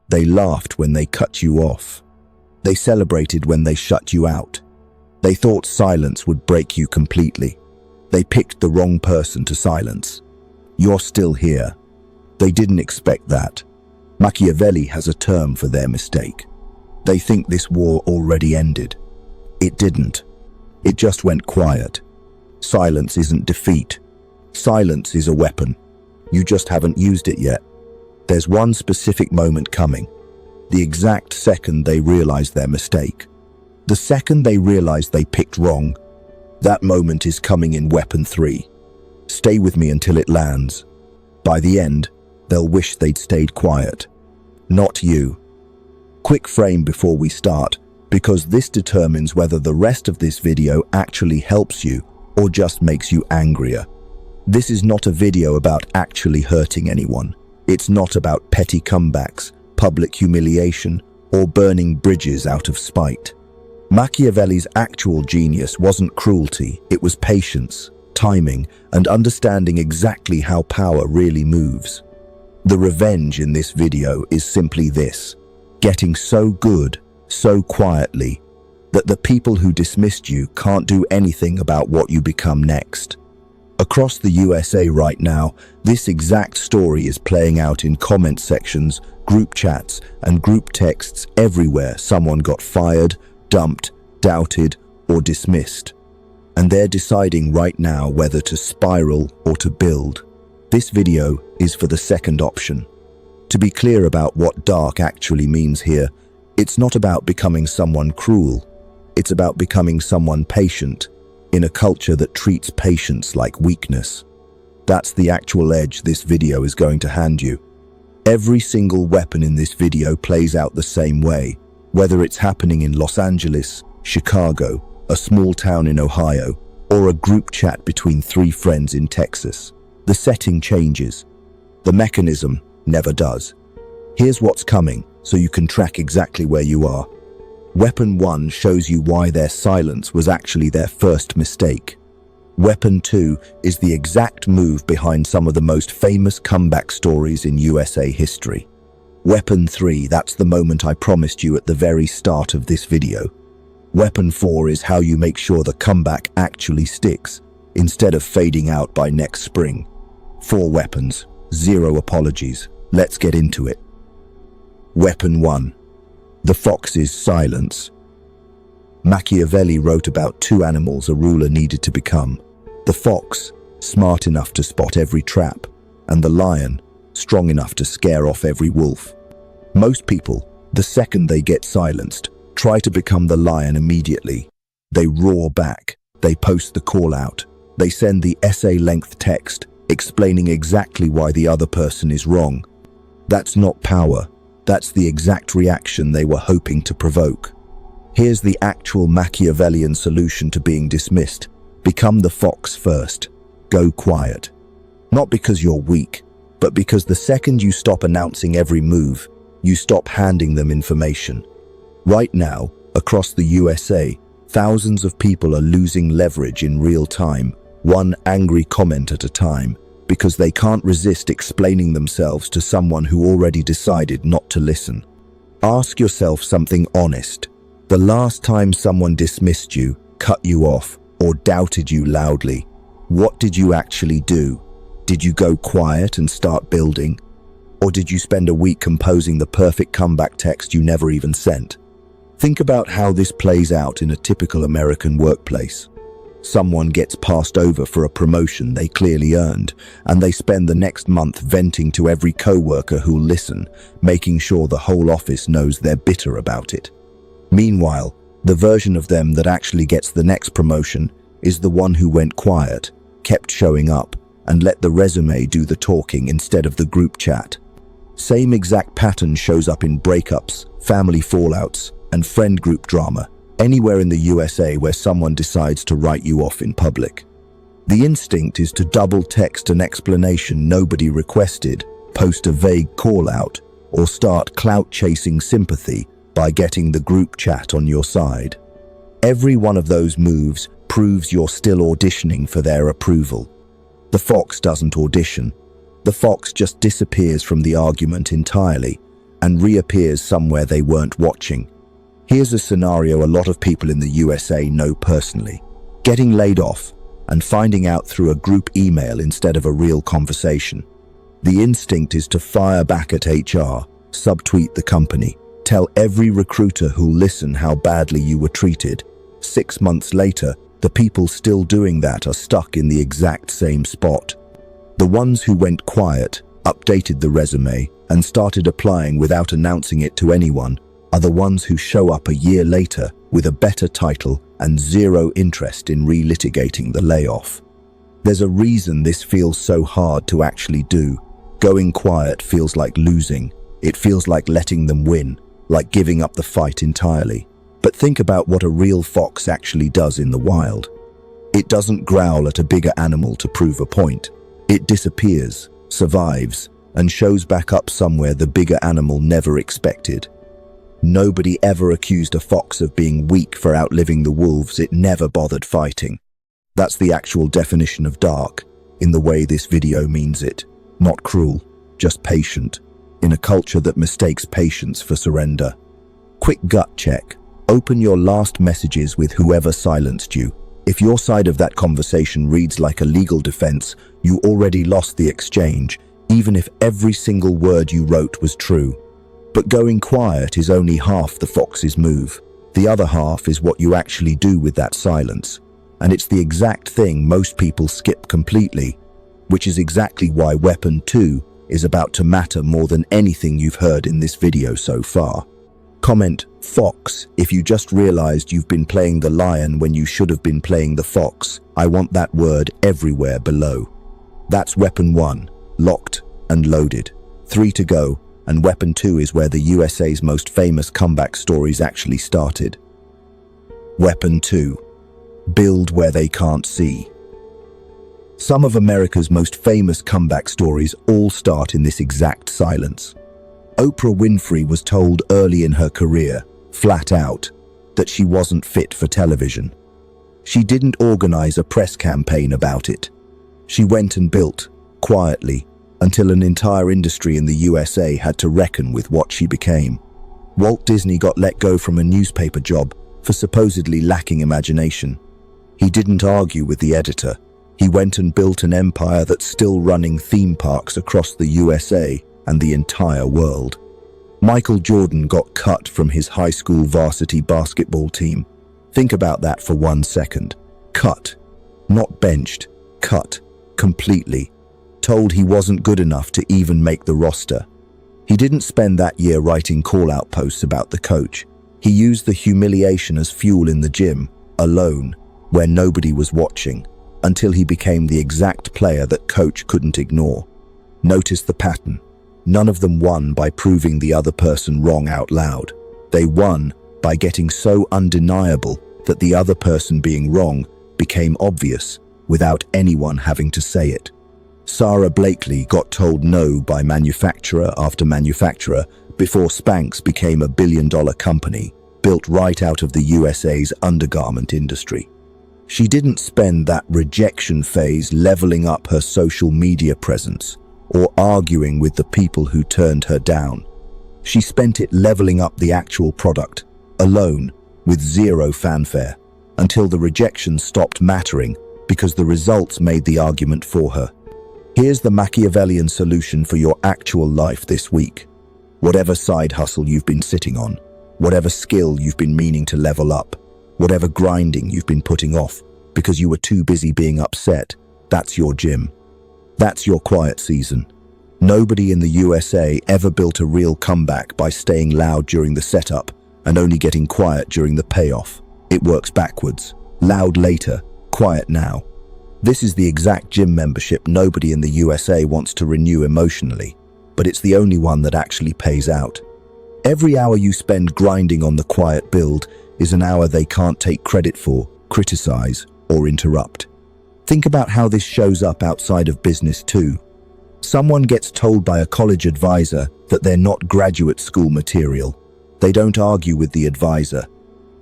They laughed when they cut you off. They celebrated when they shut you out. They thought silence would break you completely. They picked the wrong person to silence. You're still here. They didn't expect that. Machiavelli has a term for their mistake. They think this war already ended. It didn't. It just went quiet. Silence isn't defeat. Silence is a weapon. You just haven't used it yet. There's one specific moment coming. The exact second they realize their mistake. The second they realize they picked wrong. That moment is coming in Weapon 3. Stay with me until it lands. By the end, they'll wish they'd stayed quiet. Not you. Quick frame before we start, because this determines whether the rest of this video actually helps you or just makes you angrier. This is not a video about actually hurting anyone. It's not about petty comebacks, public humiliation, or burning bridges out of spite. Machiavelli's actual genius wasn't cruelty, it was patience, timing, and understanding exactly how power really moves. The revenge in this video is simply this: getting so good, so quietly, that the people who dismissed you can't do anything about what you become next. Across the USA right now, this exact story is playing out in comment sections, group chats, and group texts everywhere. Someone got fired, dumped, doubted, or dismissed. And they're deciding right now whether to spiral or to build. This video is for the second option. To be clear about what dark actually means here, it's not about becoming someone cruel. It's about becoming someone patient in a culture that treats patience like weakness. That's the actual edge this video is going to hand you. Every single weapon in this video plays out the same way, whether it's happening in Los Angeles, Chicago, a small town in Ohio, or a group chat between 3 friends in Texas. The setting changes. The mechanism never does. Here's what's coming, so you can track exactly where you are. Weapon 1 shows you why their silence was actually their first mistake. Weapon 2 is the exact move behind some of the most famous comeback stories in USA history. Weapon 3, that's the moment I promised you at the very start of this video. Weapon 4 is how you make sure the comeback actually sticks, instead of fading out by next spring. 4 weapons, 0 apologies. Let's get into it. Weapon 1. The fox's silence. Machiavelli wrote about 2 animals a ruler needed to become. The fox, smart enough to spot every trap, and the lion, strong enough to scare off every wolf. Most people, the second they get silenced, try to become the lion immediately. They roar back, they post the call out, they send the essay-length text explaining exactly why the other person is wrong. That's not power. That's the exact reaction they were hoping to provoke. Here's the actual Machiavellian solution to being dismissed. Become the fox first. Go quiet. Not because you're weak, but because the second you stop announcing every move, you stop handing them information. Right now, across the USA, thousands of people are losing leverage in real time, one angry comment at a time, because they can't resist explaining themselves to someone who already decided not to listen. Ask yourself something honest. The last time someone dismissed you, cut you off, or doubted you loudly, what did you actually do? Did you go quiet and start building? Or did you spend a week composing the perfect comeback text you never even sent? Think about how this plays out in a typical American workplace. Someone gets passed over for a promotion they clearly earned, and they spend the next month venting to every coworker who'll listen, making sure the whole office knows they're bitter about it. Meanwhile, the version of them that actually gets the next promotion is the one who went quiet, kept showing up, and let the resume do the talking instead of the group chat. Same exact pattern shows up in breakups, family fallouts, and friend group drama, anywhere in the USA where someone decides to write you off in public. The instinct is to double text an explanation nobody requested, post a vague call-out, or start clout-chasing sympathy by getting the group chat on your side. Every one of those moves proves you're still auditioning for their approval. The fox doesn't audition. The fox just disappears from the argument entirely, and reappears somewhere they weren't watching. Here's a scenario a lot of people in the USA know personally: getting laid off and finding out through a group email instead of a real conversation. The instinct is to fire back at HR, subtweet the company, tell every recruiter who'll listen how badly you were treated. 6 months later, the people still doing that are stuck in the exact same spot. The ones who went quiet, updated the resume, and started applying without announcing it to anyone are the ones who show up a year later with a better title and zero interest in relitigating the layoff. There's a reason this feels so hard to actually do. Going quiet feels like losing. It feels like letting them win, like giving up the fight entirely. But think about what a real fox actually does in the wild. It doesn't growl at a bigger animal to prove a point. It disappears, survives, and shows back up somewhere the bigger animal never expected. Nobody ever accused a fox of being weak for outliving the wolves it never bothered fighting. That's the actual definition of dark, in the way this video means it. Not cruel, just patient, in a culture that mistakes patience for surrender. Quick gut check. Open your last messages with whoever silenced you. If your side of that conversation reads like a legal defense, you already lost the exchange, even if every single word you wrote was true. But going quiet is only half the fox's move. The other half is what you actually do with that silence. And it's the exact thing most people skip completely, which is exactly why Weapon 2 is about to matter more than anything you've heard in this video so far. Comment "fox" if you just realized you've been playing the lion when you should have been playing the fox. I want that word everywhere below. That's Weapon 1, locked and loaded. 3 to go, and Weapon 2 is where the USA's most famous comeback stories actually started. Weapon 2, build where they can't see. Some of America's most famous comeback stories all start in this exact silence. Oprah Winfrey was told early in her career, flat out, that she wasn't fit for television. She didn't organize a press campaign about it. She went and built, quietly, until an entire industry in the USA had to reckon with what she became. Walt Disney got let go from a newspaper job for supposedly lacking imagination. He didn't argue with the editor. He went and built an empire that's still running theme parks across the USA and the entire world. Michael Jordan got cut from his high school varsity basketball team. Think about that for 1 second. Cut. Not benched. Cut. Completely. Told he wasn't good enough to even make the roster. He didn't spend that year writing call-out posts about the coach. He used the humiliation as fuel in the gym, alone, where nobody was watching, until he became the exact player that coach couldn't ignore. Notice the pattern. None of them won by proving the other person wrong out loud. They won by getting so undeniable that the other person being wrong became obvious without anyone having to say it. Sarah Blakely got told no by manufacturer after manufacturer before Spanx became a billion-dollar company built right out of the USA's undergarment industry. She didn't spend that rejection phase leveling up her social media presence or arguing with the people who turned her down. She spent it leveling up the actual product, alone, with zero fanfare, until the rejection stopped mattering because the results made the argument for her. Here's the Machiavellian solution for your actual life this week. Whatever side hustle you've been sitting on, whatever skill you've been meaning to level up, whatever grinding you've been putting off because you were too busy being upset, that's your gym. That's your quiet season. Nobody in the USA ever built a real comeback by staying loud during the setup and only getting quiet during the payoff. It works backwards. Loud later, quiet now. This is the exact gym membership nobody in the USA wants to renew emotionally, but it's the only one that actually pays out. Every hour you spend grinding on the quiet build is an hour they can't take credit for, criticize, or interrupt. Think about how this shows up outside of business too. Someone gets told by a college advisor that they're not graduate school material. They don't argue with the advisor.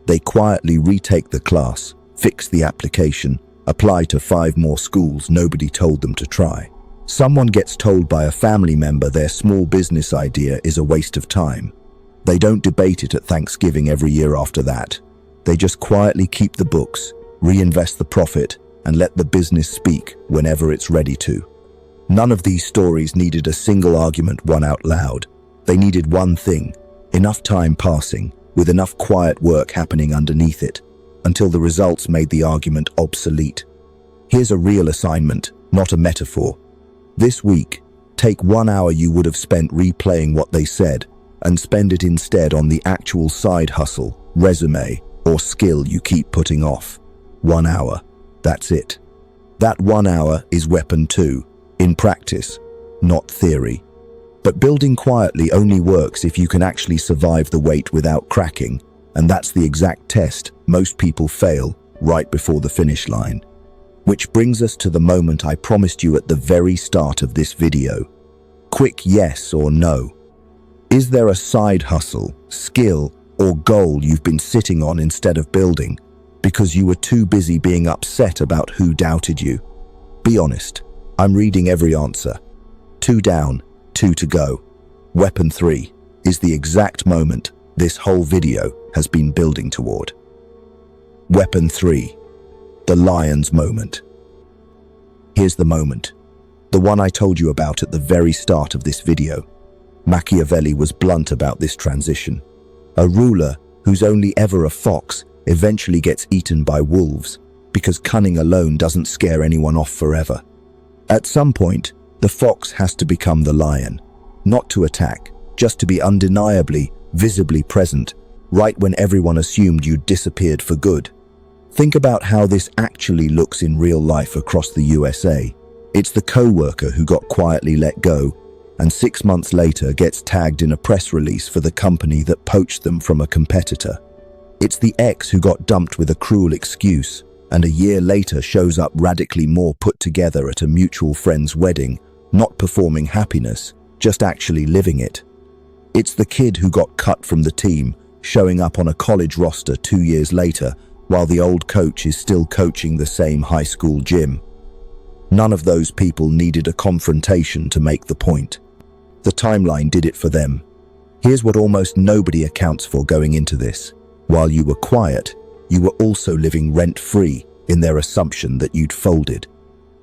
They quietly retake the class, fix the application, apply to 5 more schools nobody told them to try. Someone gets told by a family member their small business idea is a waste of time. They don't debate it at Thanksgiving every year after that. They just quietly keep the books, reinvest the profit, and let the business speak whenever it's ready to. None of these stories needed a single argument won out loud. They needed one thing: enough time passing, with enough quiet work happening underneath it, until the results made the argument obsolete. Here's a real assignment, not a metaphor. This week, take 1 hour you would have spent replaying what they said, and spend it instead on the actual side hustle, resume, or skill you keep putting off. 1 hour. That's it. That 1 hour is weapon 2, in practice, not theory. But building quietly only works if you can actually survive the wait without cracking, and that's the exact test most people fail right before the finish line. Which brings us to the moment I promised you at the very start of this video. Quick yes or no. Is there a side hustle, skill, or goal you've been sitting on instead of building because you were too busy being upset about who doubted you? Be honest. I'm reading every answer. 2 down, 2 to go. Weapon 3 is the exact moment this whole video has been building toward. Weapon 3, the lion's moment. Here's the moment, the one I told you about at the very start of this video. Machiavelli was blunt about this transition. A ruler who's only ever a fox eventually gets eaten by wolves because cunning alone doesn't scare anyone off forever. At some point, the fox has to become the lion, not to attack, just to be undeniably, visibly present, right when everyone assumed you'd disappeared for good. Think about how this actually looks in real life across the USA. It's the co-worker who got quietly let go, and 6 months later gets tagged in a press release for the company that poached them from a competitor. It's the ex who got dumped with a cruel excuse, and a year later shows up radically more put together at a mutual friend's wedding, not performing happiness, just actually living it. It's the kid who got cut from the team, showing up on a college roster 2 years later, while the old coach is still coaching the same high school gym. None of those people needed a confrontation to make the point. The timeline did it for them. Here's what almost nobody accounts for going into this. While you were quiet, you were also living rent-free in their assumption that you'd folded.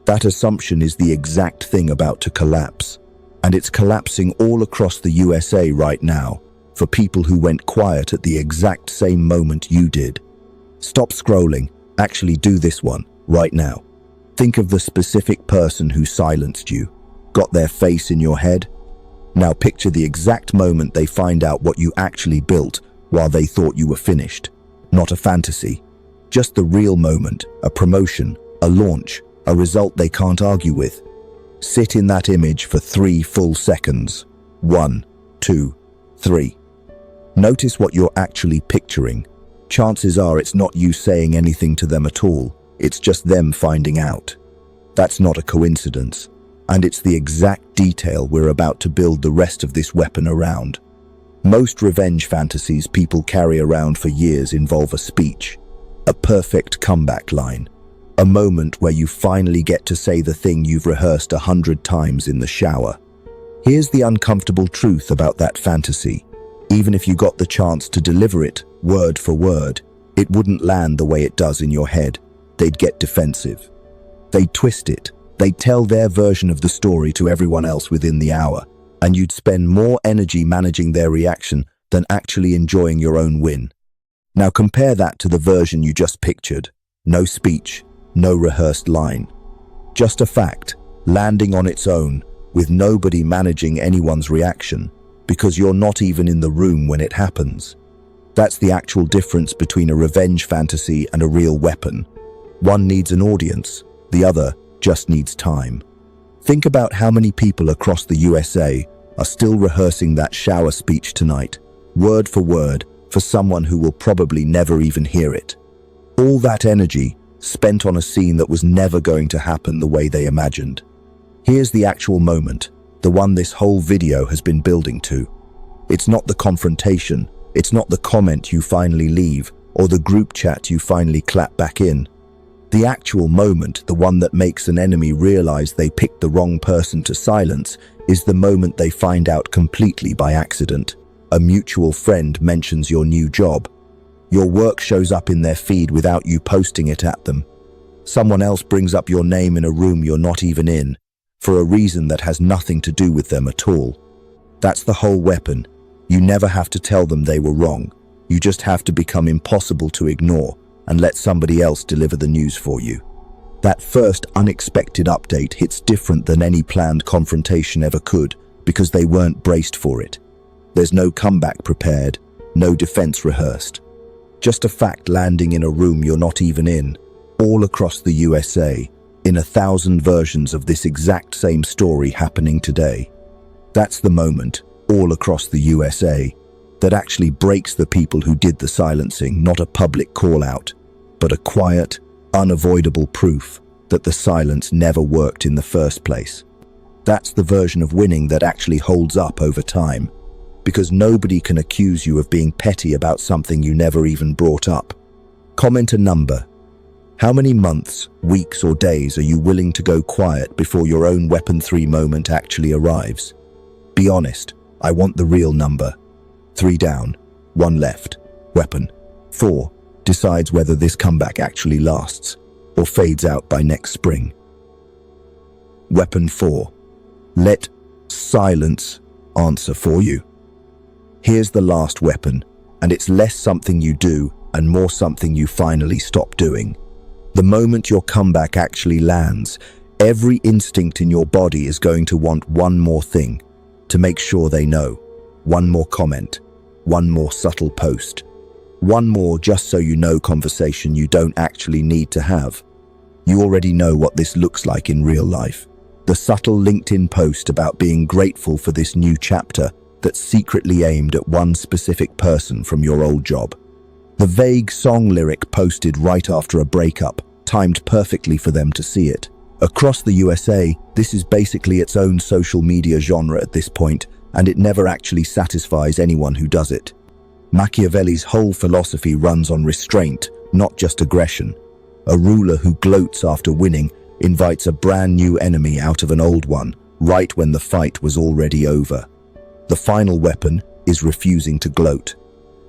That assumption is the exact thing about to collapse. And it's collapsing all across the USA right now, for people who went quiet at the exact same moment you did. Stop scrolling, actually do this one, right now. Think of the specific person who silenced you. Got their face in your head? Now picture the exact moment they find out what you actually built while they thought you were finished. Not a fantasy, just the real moment, a promotion, a launch, a result they can't argue with. Sit in that image for 3 full seconds. 1, 2, 3. Notice what you're actually picturing. Chances are it's not you saying anything to them at all. It's just them finding out. That's not a coincidence. And it's the exact detail we're about to build the rest of this weapon around. Most revenge fantasies people carry around for years involve a speech, a perfect comeback line, a moment where you finally get to say the thing you've rehearsed 100 times in the shower. Here's the uncomfortable truth about that fantasy. Even if you got the chance to deliver it, word for word, it wouldn't land the way it does in your head. They'd get defensive. They'd twist it. They'd tell their version of the story to everyone else within the hour, and you'd spend more energy managing their reaction than actually enjoying your own win. Now compare that to the version you just pictured. No speech, no rehearsed line. Just a fact, landing on its own, with nobody managing anyone's reaction, because you're not even in the room when it happens. That's the actual difference between a revenge fantasy and a real weapon. One needs an audience, the other just needs time. Think about how many people across the USA are still rehearsing that shower speech tonight, word for word, for someone who will probably never even hear it. All that energy spent on a scene that was never going to happen the way they imagined. Here's the actual moment, the one this whole video has been building to. It's not the confrontation, it's not the comment you finally leave, or the group chat you finally clap back in. The actual moment, the one that makes an enemy realize they picked the wrong person to silence, is the moment they find out completely by accident. A mutual friend mentions your new job. Your work shows up in their feed without you posting it at them. Someone else brings up your name in a room you're not even in, for a reason that has nothing to do with them at all. That's the whole weapon. You never have to tell them they were wrong. You just have to become impossible to ignore and let somebody else deliver the news for you. That first unexpected update hits different than any planned confrontation ever could, because they weren't braced for it. There's no comeback prepared, no defense rehearsed. Just a fact landing in a room you're not even in, all across the USA, in 1,000 versions of this exact same story happening today. That's the moment, all across the USA, that actually breaks the people who did the silencing, not a public call-out, but a quiet, unavoidable proof that the silence never worked in the first place. That's the version of winning that actually holds up over time, because nobody can accuse you of being petty about something you never even brought up. Comment a number. How many months, weeks, or days are you willing to go quiet before your own Weapon 3 moment actually arrives? Be honest, I want the real number. 3 down, 1 left. Weapon 4 decides whether this comeback actually lasts or fades out by next spring. Weapon 4. Let silence answer for you. Here's the last weapon, and it's less something you do and more something you finally stop doing. The moment your comeback actually lands, every instinct in your body is going to want one more thing, to make sure they know. One more comment, one more subtle post, one more just so you know conversation you don't actually need to have. You already know what this looks like in real life. The subtle LinkedIn post about being grateful for this new chapter that's secretly aimed at one specific person from your old job. The vague song lyric posted right after a breakup, timed perfectly for them to see it. Across the USA, this is basically its own social media genre at this point, and it never actually satisfies anyone who does it. Machiavelli's whole philosophy runs on restraint, not just aggression. A ruler who gloats after winning invites a brand new enemy out of an old one, right when the fight was already over. The final weapon is refusing to gloat,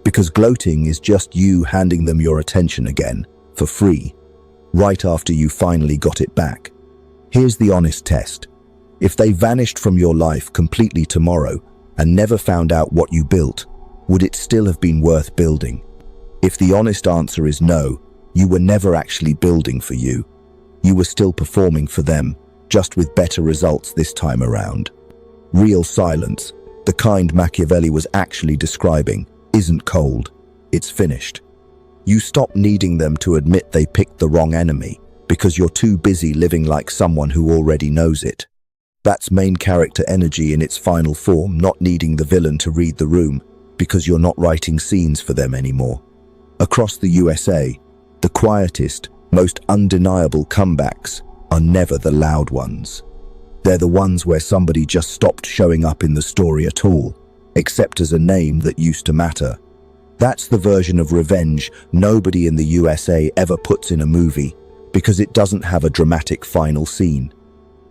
because gloating is just you handing them your attention again, for free, right after you finally got it back. Here's the honest test. If they vanished from your life completely tomorrow and never found out what you built, would it still have been worth building? If the honest answer is no, you were never actually building for you. You were still performing for them, just with better results this time around. Real silence, the kind Machiavelli was actually describing, isn't cold, it's finished. You stop needing them to admit they picked the wrong enemy because you're too busy living like someone who already knows it. That's main character energy in its final form, not needing the villain to read the room because you're not writing scenes for them anymore. Across the USA, the quietest, most undeniable comebacks are never the loud ones. They're the ones where somebody just stopped showing up in the story at all, except as a name that used to matter. That's the version of revenge nobody in the USA ever puts in a movie, because it doesn't have a dramatic final scene.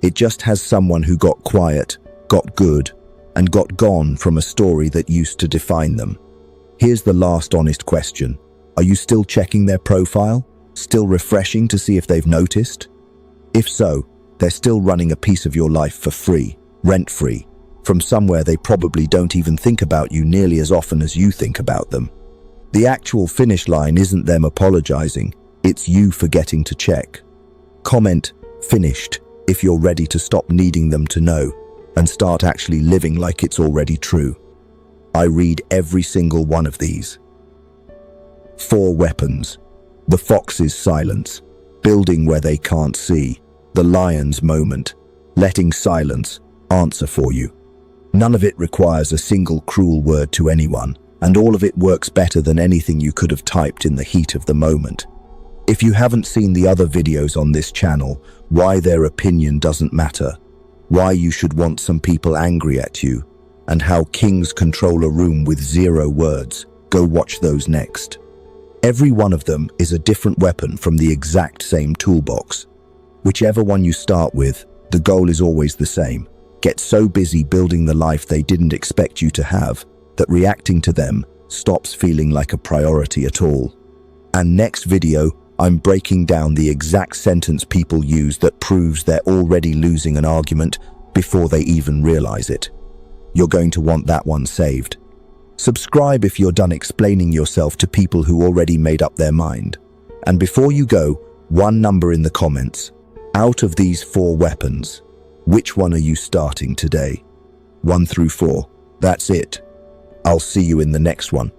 It just has someone who got quiet, got good, and got gone from a story that used to define them. Here's the last honest question. Are you still checking their profile? Still refreshing to see if they've noticed? If so, they're still running a piece of your life for free, rent-free, from somewhere they probably don't even think about you nearly as often as you think about them. The actual finish line isn't them apologizing, it's you forgetting to check. Comment "finished" if you're ready to stop needing them to know and start actually living like it's already true. I read every single one of these. 4 weapons. The fox's silence, building where they can't see. The lion's moment, letting silence answer for you. None of it requires a single cruel word to anyone, and all of it works better than anything you could have typed in the heat of the moment. If you haven't seen the other videos on this channel, why their opinion doesn't matter, why you should want some people angry at you, and how kings control a room with 0 words, go watch those next. Every one of them is a different weapon from the exact same toolbox. Whichever one you start with, the goal is always the same. Get so busy building the life they didn't expect you to have that reacting to them stops feeling like a priority at all. And next video, I'm breaking down the exact sentence people use that proves they're already losing an argument before they even realize it. You're going to want that one saved. Subscribe if you're done explaining yourself to people who already made up their mind. And before you go, one number in the comments. Out of these 4 weapons, which one are you starting today? 1 through 4. That's it. I'll see you in the next one.